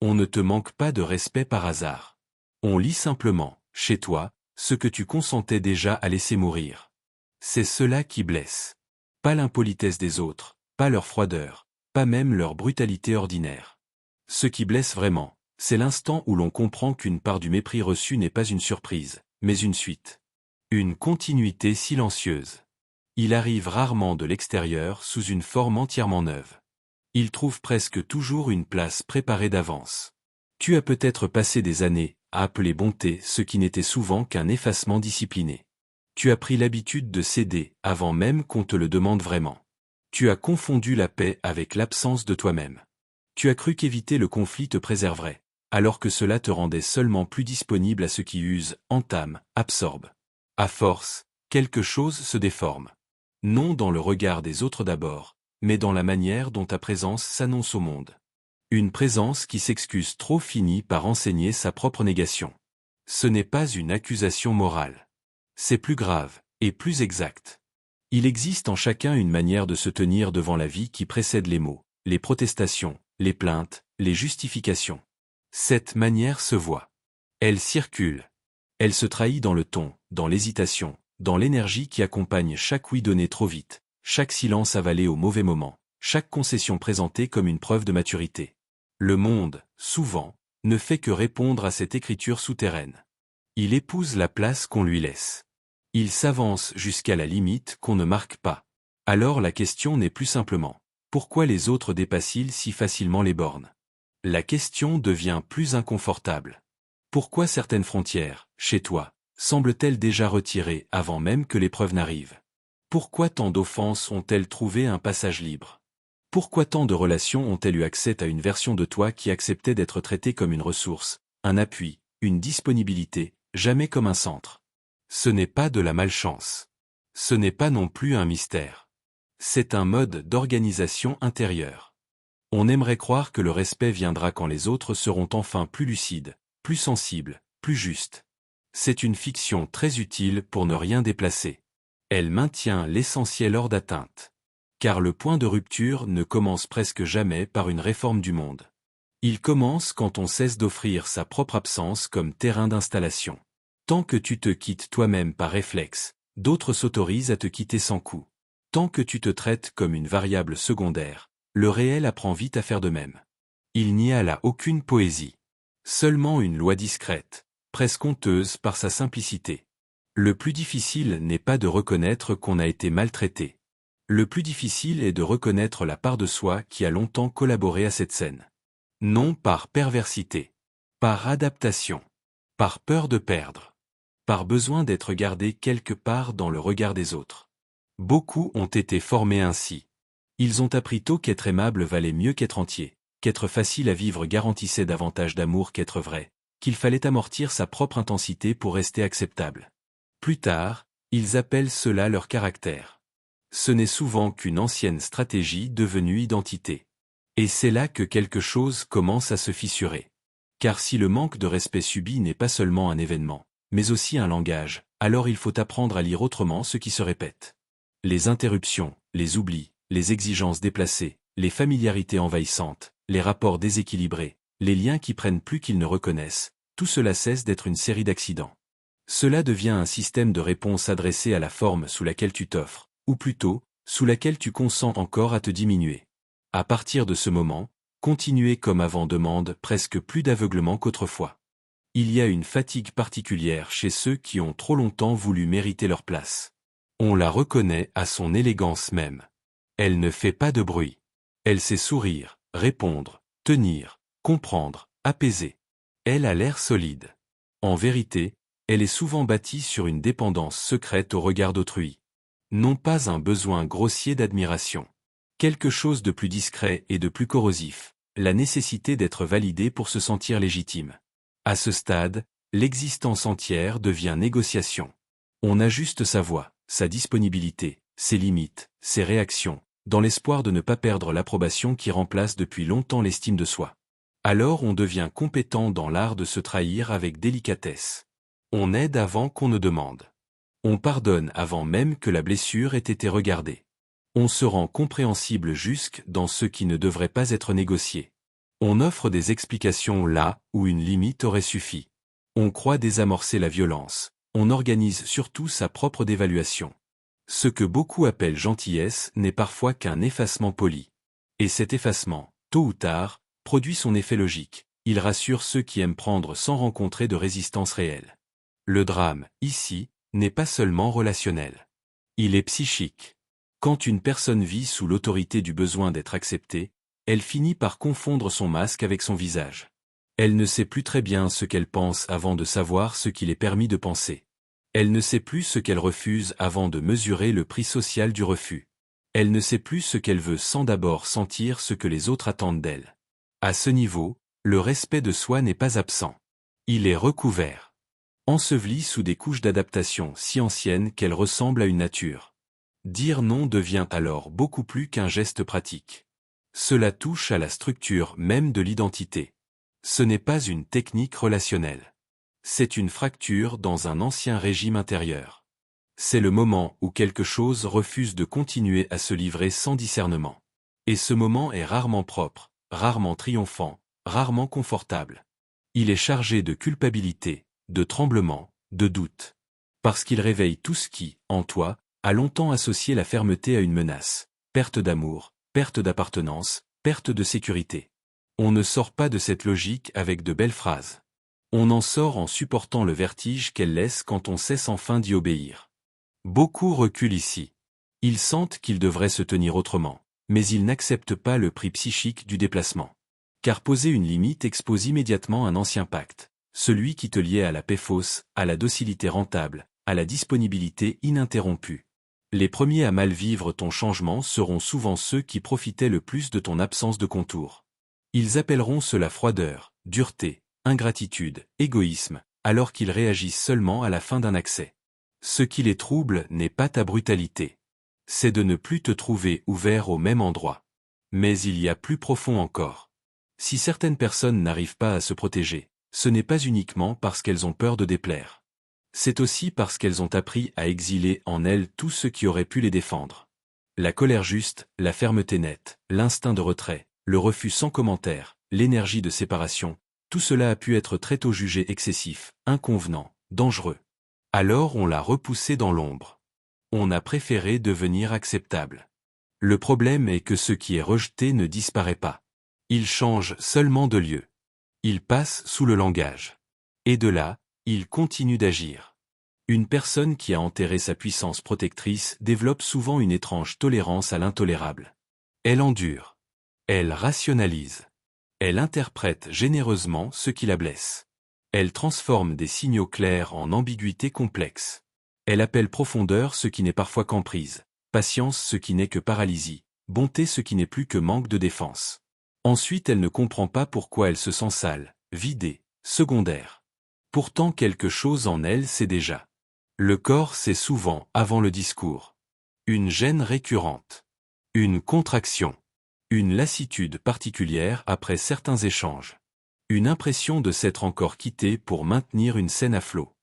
On ne te manque pas de respect par hasard. On lit simplement, chez toi, ce que tu consentais déjà à laisser mourir. C'est cela qui blesse. Pas l'impolitesse des autres, pas leur froideur, pas même leur brutalité ordinaire. Ce qui blesse vraiment, c'est l'instant où l'on comprend qu'une part du mépris reçu n'est pas une surprise, mais une suite. Une continuité silencieuse. Il arrive rarement de l'extérieur sous une forme entièrement neuve. Il trouve presque toujours une place préparée d'avance. Tu as peut-être passé des années à appeler bonté ce qui n'était souvent qu'un effacement discipliné. Tu as pris l'habitude de céder avant même qu'on te le demande vraiment. Tu as confondu la paix avec l'absence de toi-même. Tu as cru qu'éviter le conflit te préserverait, alors que cela te rendait seulement plus disponible à ce qui use, entame, absorbe. À force, quelque chose se déforme. Non dans le regard des autres d'abord, mais dans la manière dont ta présence s'annonce au monde. Une présence qui s'excuse trop finit par enseigner sa propre négation. Ce n'est pas une accusation morale. C'est plus grave, et plus exact. Il existe en chacun une manière de se tenir devant la vie qui précède les mots, les protestations, les plaintes, les justifications. Cette manière se voit. Elle circule. Elle se trahit dans le ton, dans l'hésitation, dans l'énergie qui accompagne chaque oui donné trop vite, chaque silence avalé au mauvais moment, chaque concession présentée comme une preuve de maturité. Le monde, souvent, ne fait que répondre à cette écriture souterraine. Il épouse la place qu'on lui laisse. Il s'avance jusqu'à la limite qu'on ne marque pas. Alors la question n'est plus simplement « Pourquoi les autres dépassent-ils si facilement les bornes ?» La question devient plus inconfortable. Pourquoi certaines frontières, chez toi, semblent-elles déjà retirées avant même que l'épreuve n'arrive? Pourquoi tant d'offenses ont-elles trouvé un passage libre? Pourquoi tant de relations ont-elles eu accès à une version de toi qui acceptait d'être traitée comme une ressource, un appui, une disponibilité, jamais comme un centre? Ce n'est pas de la malchance. Ce n'est pas non plus un mystère. C'est un mode d'organisation intérieure. On aimerait croire que le respect viendra quand les autres seront enfin plus lucides, plus sensibles, plus justes. C'est une fiction très utile pour ne rien déplacer. Elle maintient l'essentiel hors d'atteinte. Car le point de rupture ne commence presque jamais par une réforme du monde. Il commence quand on cesse d'offrir sa propre absence comme terrain d'installation. Tant que tu te quittes toi-même par réflexe, d'autres s'autorisent à te quitter sans coup. Tant que tu te traites comme une variable secondaire, le réel apprend vite à faire de même. Il n'y a là aucune poésie. Seulement une loi discrète, presque honteuse par sa simplicité. Le plus difficile n'est pas de reconnaître qu'on a été maltraité. Le plus difficile est de reconnaître la part de soi qui a longtemps collaboré à cette scène. Non par perversité, par adaptation, par peur de perdre, par besoin d'être gardé quelque part dans le regard des autres. Beaucoup ont été formés ainsi. Ils ont appris tôt qu'être aimable valait mieux qu'être entier, qu'être facile à vivre garantissait davantage d'amour qu'être vrai, qu'il fallait amortir sa propre intensité pour rester acceptable. Plus tard, ils appellent cela leur caractère. Ce n'est souvent qu'une ancienne stratégie devenue identité. Et c'est là que quelque chose commence à se fissurer. Car si le manque de respect subi n'est pas seulement un événement, mais aussi un langage, alors il faut apprendre à lire autrement ce qui se répète. Les interruptions, les oublis, les exigences déplacées, les familiarités envahissantes, les rapports déséquilibrés, les liens qui prennent plus qu'ils ne reconnaissent, tout cela cesse d'être une série d'accidents. Cela devient un système de réponse adressé à la forme sous laquelle tu t'offres, ou plutôt, sous laquelle tu consens encore à te diminuer. À partir de ce moment, continuer comme avant demande presque plus d'aveuglement qu'autrefois. Il y a une fatigue particulière chez ceux qui ont trop longtemps voulu mériter leur place. On la reconnaît à son élégance même. Elle ne fait pas de bruit. Elle sait sourire, répondre, tenir, comprendre, apaiser. Elle a l'air solide. En vérité, elle est souvent bâtie sur une dépendance secrète au regard d'autrui. Non pas un besoin grossier d'admiration. Quelque chose de plus discret et de plus corrosif, la nécessité d'être validé pour se sentir légitime. À ce stade, l'existence entière devient négociation. On ajuste sa voix, sa disponibilité, ses limites, ses réactions, dans l'espoir de ne pas perdre l'approbation qui remplace depuis longtemps l'estime de soi. Alors on devient compétent dans l'art de se trahir avec délicatesse. On aide avant qu'on ne demande. On pardonne avant même que la blessure ait été regardée. On se rend compréhensible jusque dans ce qui ne devrait pas être négocié. On offre des explications là où une limite aurait suffi. On croit désamorcer la violence. On organise surtout sa propre dévaluation. Ce que beaucoup appellent gentillesse n'est parfois qu'un effacement poli. Et cet effacement, tôt ou tard, produit son effet logique. Il rassure ceux qui aiment prendre sans rencontrer de résistance réelle. Le drame, ici, n'est pas seulement relationnel. Il est psychique. Quand une personne vit sous l'autorité du besoin d'être acceptée, elle finit par confondre son masque avec son visage. Elle ne sait plus très bien ce qu'elle pense avant de savoir ce qu'il est permis de penser. Elle ne sait plus ce qu'elle refuse avant de mesurer le prix social du refus. Elle ne sait plus ce qu'elle veut sans d'abord sentir ce que les autres attendent d'elle. À ce niveau, le respect de soi n'est pas absent. Il est recouvert. Enseveli sous des couches d'adaptation si anciennes qu'elles ressemblent à une nature. Dire non devient alors beaucoup plus qu'un geste pratique. Cela touche à la structure même de l'identité. Ce n'est pas une technique relationnelle. C'est une fracture dans un ancien régime intérieur. C'est le moment où quelque chose refuse de continuer à se livrer sans discernement. Et ce moment est rarement propre, rarement triomphant, rarement confortable. Il est chargé de culpabilité, de tremblement, de doute. Parce qu'il réveille tout ce qui, en toi, a longtemps associé la fermeté à une menace, perte d'amour, perte d'appartenance, perte de sécurité. On ne sort pas de cette logique avec de belles phrases. On en sort en supportant le vertige qu'elle laisse quand on cesse enfin d'y obéir. Beaucoup reculent ici. Ils sentent qu'ils devraient se tenir autrement, mais ils n'acceptent pas le prix psychique du déplacement. Car poser une limite expose immédiatement un ancien pacte, celui qui te liait à la paix fausse, à la docilité rentable, à la disponibilité ininterrompue. Les premiers à mal vivre ton changement seront souvent ceux qui profitaient le plus de ton absence de contour. Ils appelleront cela froideur, dureté, ingratitude, égoïsme, alors qu'ils réagissent seulement à la fin d'un accès. Ce qui les trouble n'est pas ta brutalité. C'est de ne plus te trouver ouvert au même endroit. Mais il y a plus profond encore. Si certaines personnes n'arrivent pas à se protéger, ce n'est pas uniquement parce qu'elles ont peur de déplaire. C'est aussi parce qu'elles ont appris à exiler en elles tout ce qui aurait pu les défendre. La colère juste, la fermeté nette, l'instinct de retrait, le refus sans commentaire, l'énergie de séparation, tout cela a pu être très tôt jugé excessif, inconvenant, dangereux. Alors on l'a repoussé dans l'ombre. On a préféré devenir acceptable. Le problème est que ce qui est rejeté ne disparaît pas. Il change seulement de lieu. Il passe sous le langage. Et de là, il continue d'agir. Une personne qui a enterré sa puissance protectrice développe souvent une étrange tolérance à l'intolérable. Elle endure. Elle rationalise. Elle interprète généreusement ce qui la blesse. Elle transforme des signaux clairs en ambiguïtés complexes. Elle appelle profondeur ce qui n'est parfois qu'emprise, patience ce qui n'est que paralysie, bonté ce qui n'est plus que manque de défense. Ensuite elle ne comprend pas pourquoi elle se sent sale, vidée, secondaire. Pourtant quelque chose en elle sait déjà. Le corps sait souvent avant le discours. Une gêne récurrente. Une contraction. Une lassitude particulière après certains échanges. Une impression de s'être encore quitté pour maintenir une scène à flot.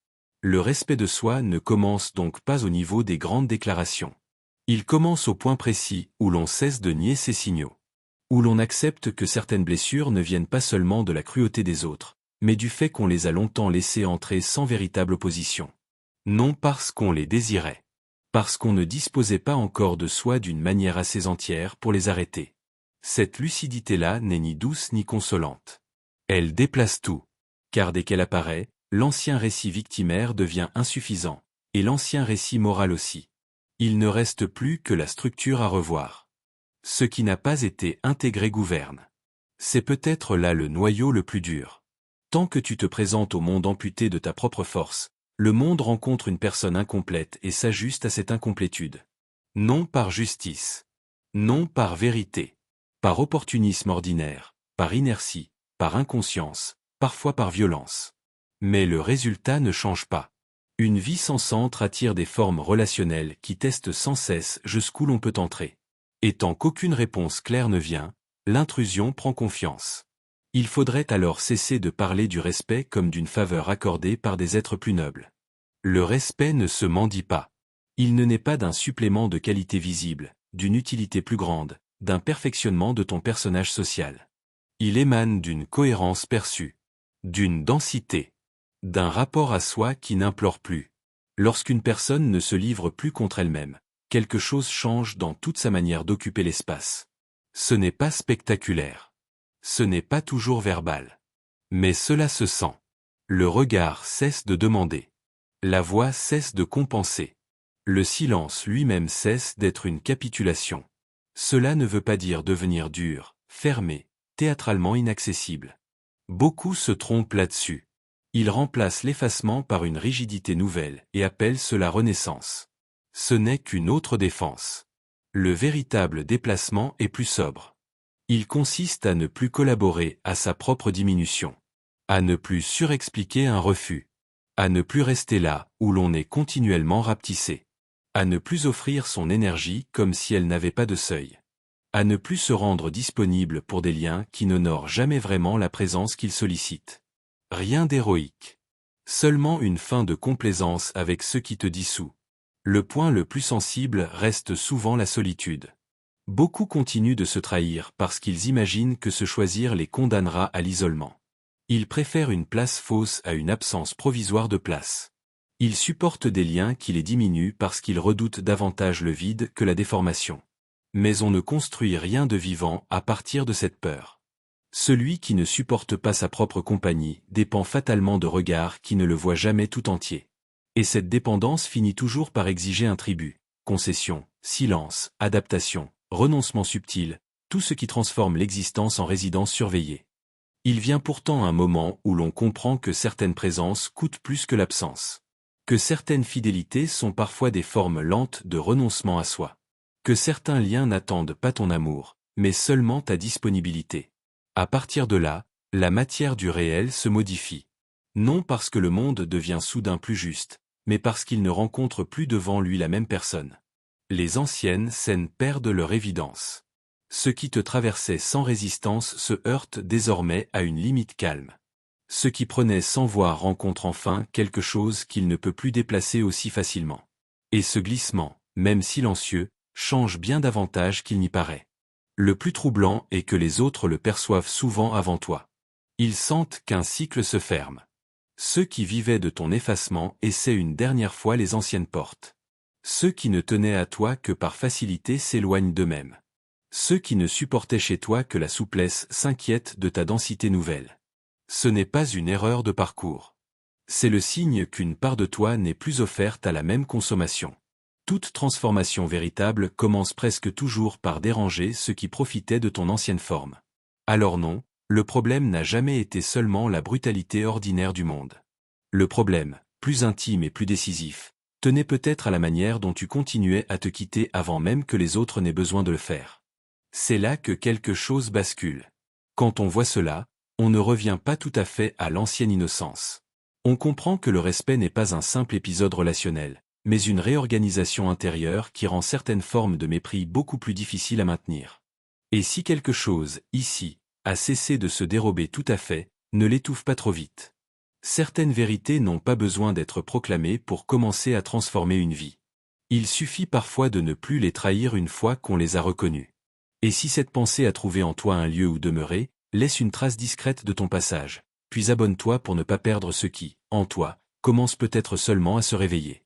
Le respect de soi ne commence donc pas au niveau des grandes déclarations. Il commence au point précis où l'on cesse de nier ses signaux. Où l'on accepte que certaines blessures ne viennent pas seulement de la cruauté des autres, mais du fait qu'on les a longtemps laissées entrer sans véritable opposition. Non parce qu'on les désirait. Parce qu'on ne disposait pas encore de soi d'une manière assez entière pour les arrêter. Cette lucidité-là n'est ni douce ni consolante. Elle déplace tout. Car dès qu'elle apparaît, l'ancien récit victimaire devient insuffisant, et l'ancien récit moral aussi. Il ne reste plus que la structure à revoir. Ce qui n'a pas été intégré gouverne. C'est peut-être là le noyau le plus dur. Tant que tu te présentes au monde amputé de ta propre force, le monde rencontre une personne incomplète et s'ajuste à cette incomplétude. Non par justice. Non par vérité. Par opportunisme ordinaire, par inertie, par inconscience, parfois par violence. Mais le résultat ne change pas. Une vie sans centre attire des formes relationnelles qui testent sans cesse jusqu'où l'on peut entrer. Et tant qu'aucune réponse claire ne vient, l'intrusion prend confiance. Il faudrait alors cesser de parler du respect comme d'une faveur accordée par des êtres plus nobles. Le respect ne se mendie pas. Il ne naît pas d'un supplément de qualité visible, d'une utilité plus grande, d'un perfectionnement de ton personnage social. Il émane d'une cohérence perçue, d'une densité, d'un rapport à soi qui n'implore plus. Lorsqu'une personne ne se livre plus contre elle-même, quelque chose change dans toute sa manière d'occuper l'espace. Ce n'est pas spectaculaire. Ce n'est pas toujours verbal. Mais cela se sent. Le regard cesse de demander. La voix cesse de compenser. Le silence lui-même cesse d'être une capitulation. Cela ne veut pas dire devenir dur, fermé, théâtralement inaccessible. Beaucoup se trompent là-dessus. Ils remplacent l'effacement par une rigidité nouvelle et appellent cela renaissance. Ce n'est qu'une autre défense. Le véritable déplacement est plus sobre. Il consiste à ne plus collaborer à sa propre diminution, à ne plus surexpliquer un refus, à ne plus rester là où l'on est continuellement rapetissé, à ne plus offrir son énergie comme si elle n'avait pas de seuil, à ne plus se rendre disponible pour des liens qui n'honorent jamais vraiment la présence qu'ils sollicitent. Rien d'héroïque. Seulement une fin de complaisance avec ce qui te dissout. Le point le plus sensible reste souvent la solitude. Beaucoup continuent de se trahir parce qu'ils imaginent que se choisir les condamnera à l'isolement. Ils préfèrent une place fausse à une absence provisoire de place. Ils supportent des liens qui les diminuent parce qu'ils redoutent davantage le vide que la déformation. Mais on ne construit rien de vivant à partir de cette peur. Celui qui ne supporte pas sa propre compagnie dépend fatalement de regards qui ne le voient jamais tout entier. Et cette dépendance finit toujours par exiger un tribut, concession, silence, adaptation, renoncement subtil, tout ce qui transforme l'existence en résidence surveillée. Il vient pourtant un moment où l'on comprend que certaines présences coûtent plus que l'absence. Que certaines fidélités sont parfois des formes lentes de renoncement à soi. Que certains liens n'attendent pas ton amour, mais seulement ta disponibilité. À partir de là, la matière du réel se modifie. Non parce que le monde devient soudain plus juste, mais parce qu'il ne rencontre plus devant lui la même personne. Les anciennes scènes perdent leur évidence. Ce qui te traversait sans résistance se heurte désormais à une limite calme. Ce qui prenait sans voir rencontre enfin quelque chose qu'il ne peut plus déplacer aussi facilement. Et ce glissement, même silencieux, change bien davantage qu'il n'y paraît. Le plus troublant est que les autres le perçoivent souvent avant toi. Ils sentent qu'un cycle se ferme. Ceux qui vivaient de ton effacement essaient une dernière fois les anciennes portes. Ceux qui ne tenaient à toi que par facilité s'éloignent d'eux-mêmes. Ceux qui ne supportaient chez toi que la souplesse s'inquiètent de ta densité nouvelle. Ce n'est pas une erreur de parcours. C'est le signe qu'une part de toi n'est plus offerte à la même consommation. Toute transformation véritable commence presque toujours par déranger ce qui profitait de ton ancienne forme. Alors non, le problème n'a jamais été seulement la brutalité ordinaire du monde. Le problème, plus intime et plus décisif, tenait peut-être à la manière dont tu continuais à te quitter avant même que les autres n'aient besoin de le faire. C'est là que quelque chose bascule. Quand on voit cela, on ne revient pas tout à fait à l'ancienne innocence. On comprend que le respect n'est pas un simple épisode relationnel, mais une réorganisation intérieure qui rend certaines formes de mépris beaucoup plus difficiles à maintenir. Et si quelque chose, ici, a cessé de se dérober tout à fait, ne l'étouffe pas trop vite. Certaines vérités n'ont pas besoin d'être proclamées pour commencer à transformer une vie. Il suffit parfois de ne plus les trahir une fois qu'on les a reconnues. Et si cette pensée a trouvé en toi un lieu où demeurer, laisse une trace discrète de ton passage, puis abonne-toi pour ne pas perdre ce qui, en toi, commence peut-être seulement à se réveiller.